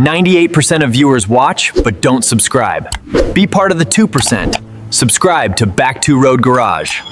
98% of viewers watch, but don't subscribe. Be part of the 2%. Subscribe to Back2Road Garage.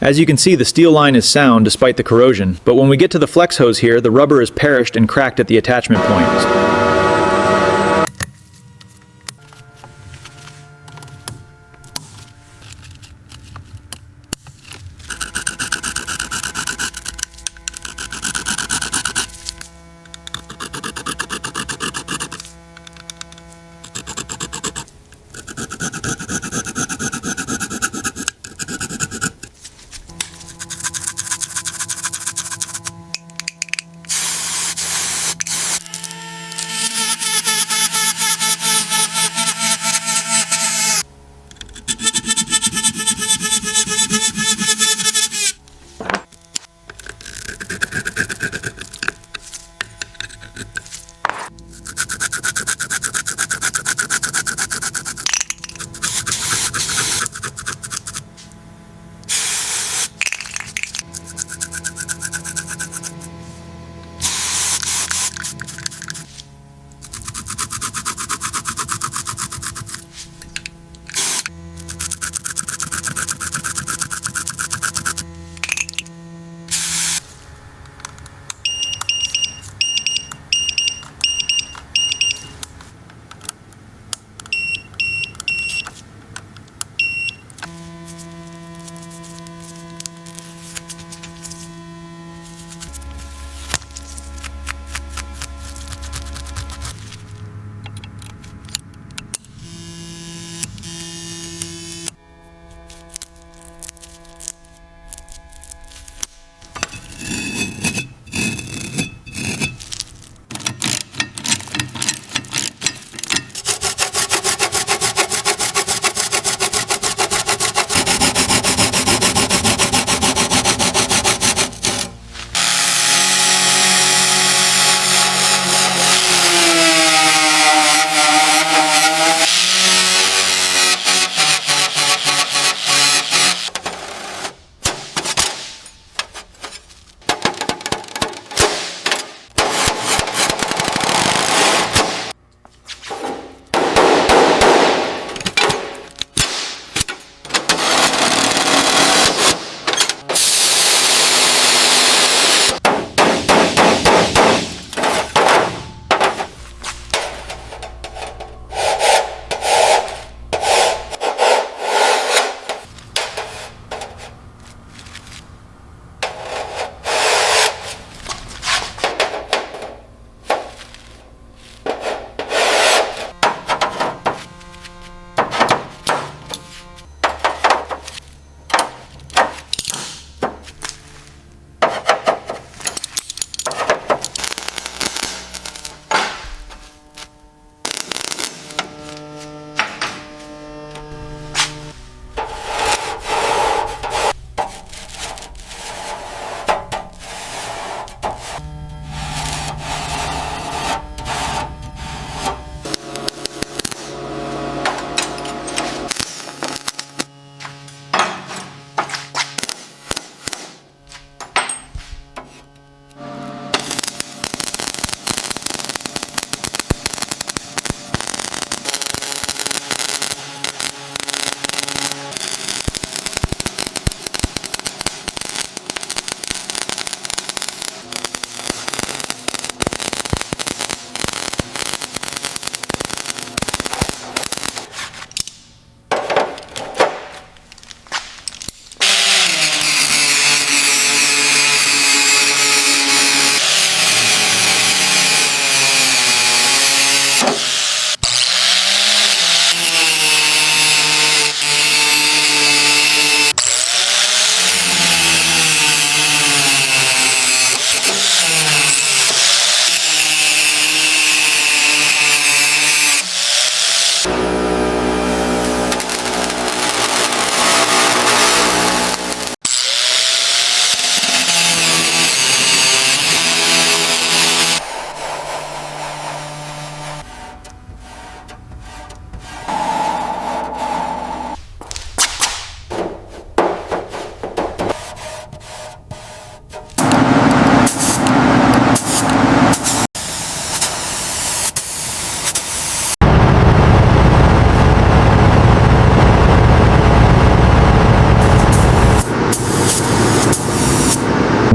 As you can see, the steel line is sound despite the corrosion, but when we get to the flex hose here, the rubber is perished and cracked at the attachment point.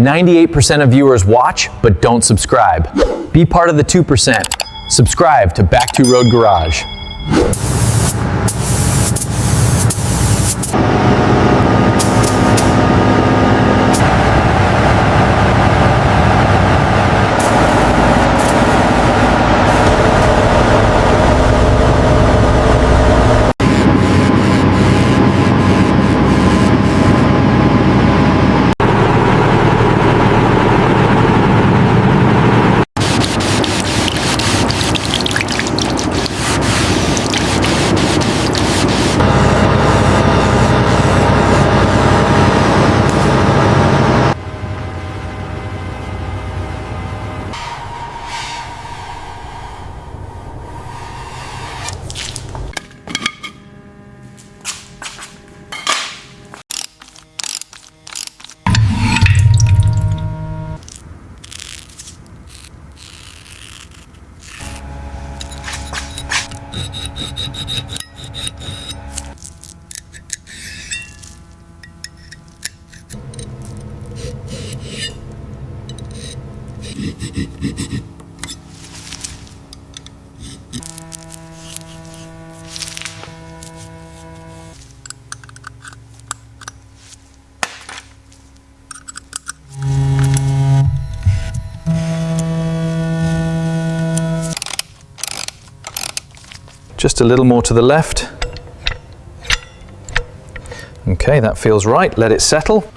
98% of viewers watch but don't subscribe. Be part of the 2%. Subscribe to Back2Road Garage. Just a little more to the left. Okay, that feels right. Let it settle.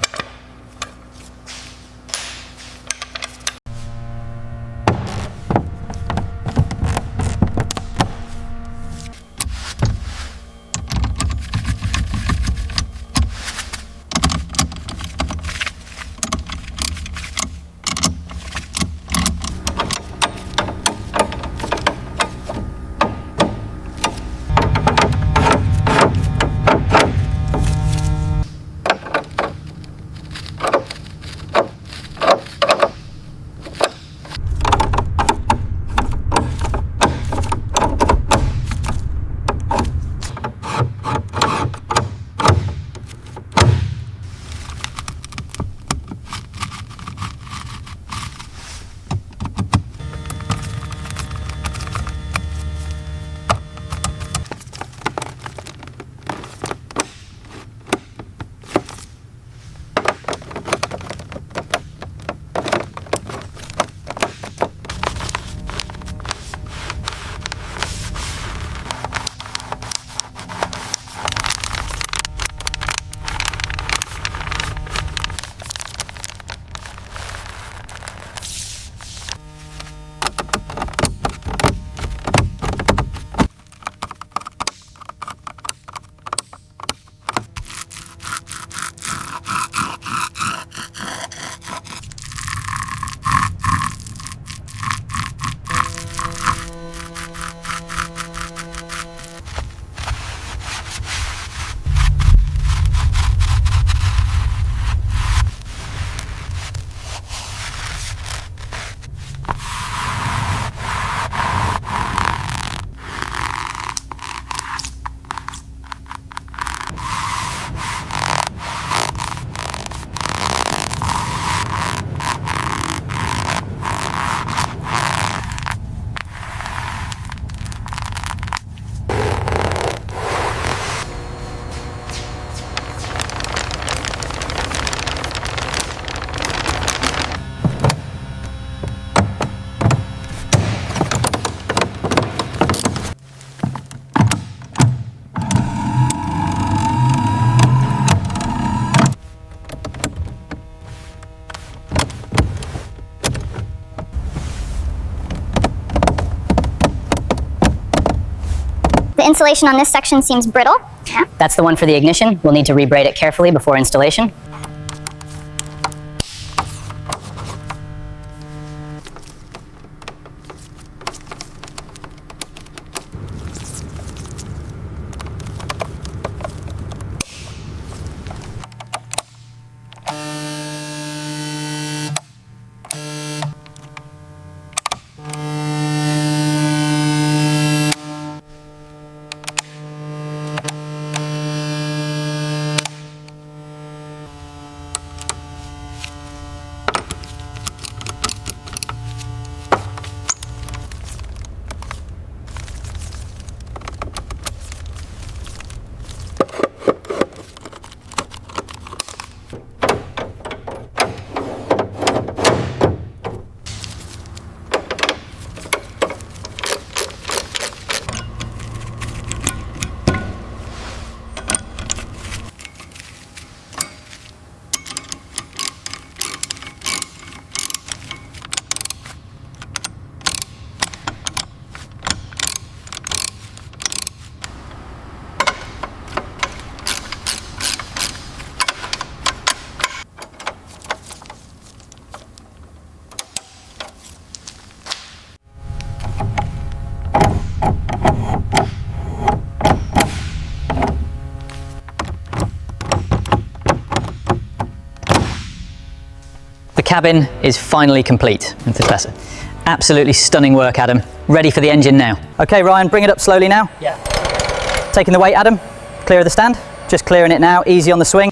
The insulation on this section seems brittle. That's the one for the ignition. We'll need to rebraid it carefully before installation. cabin is finally complete. With this better. Absolutely stunning work, Adam. Ready for the engine now. Okay, Ryan, bring it up slowly now. Yeah. Taking the weight, Adam. Clear of the stand. Just clearing it now, easy on the swing.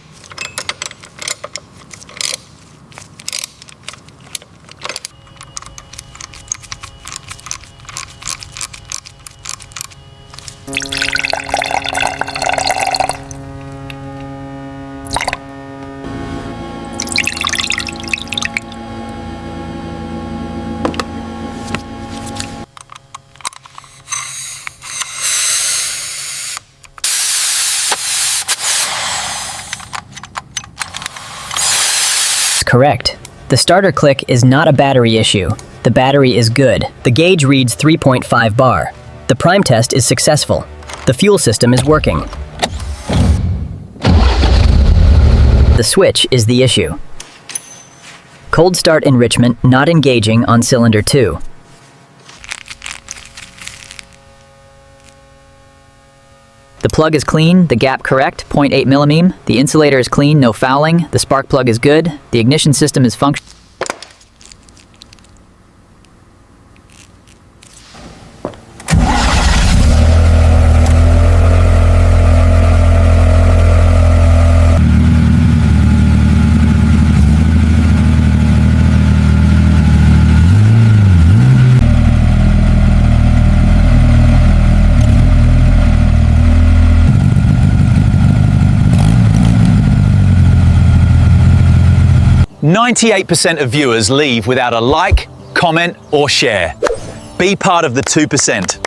Correct. The starter click is not a battery issue. The battery is good. The gauge reads 3.5 bar. The prime test is successful. The fuel system is working. The switch is the issue. Cold start enrichment not engaging on cylinder 2. The plug is clean, the gap correct, 0.8 mm. The insulator is clean, no fouling. The spark plug is good. The ignition system is functional. %98% of viewers leave without a like, comment, or share. Be part of the 2%.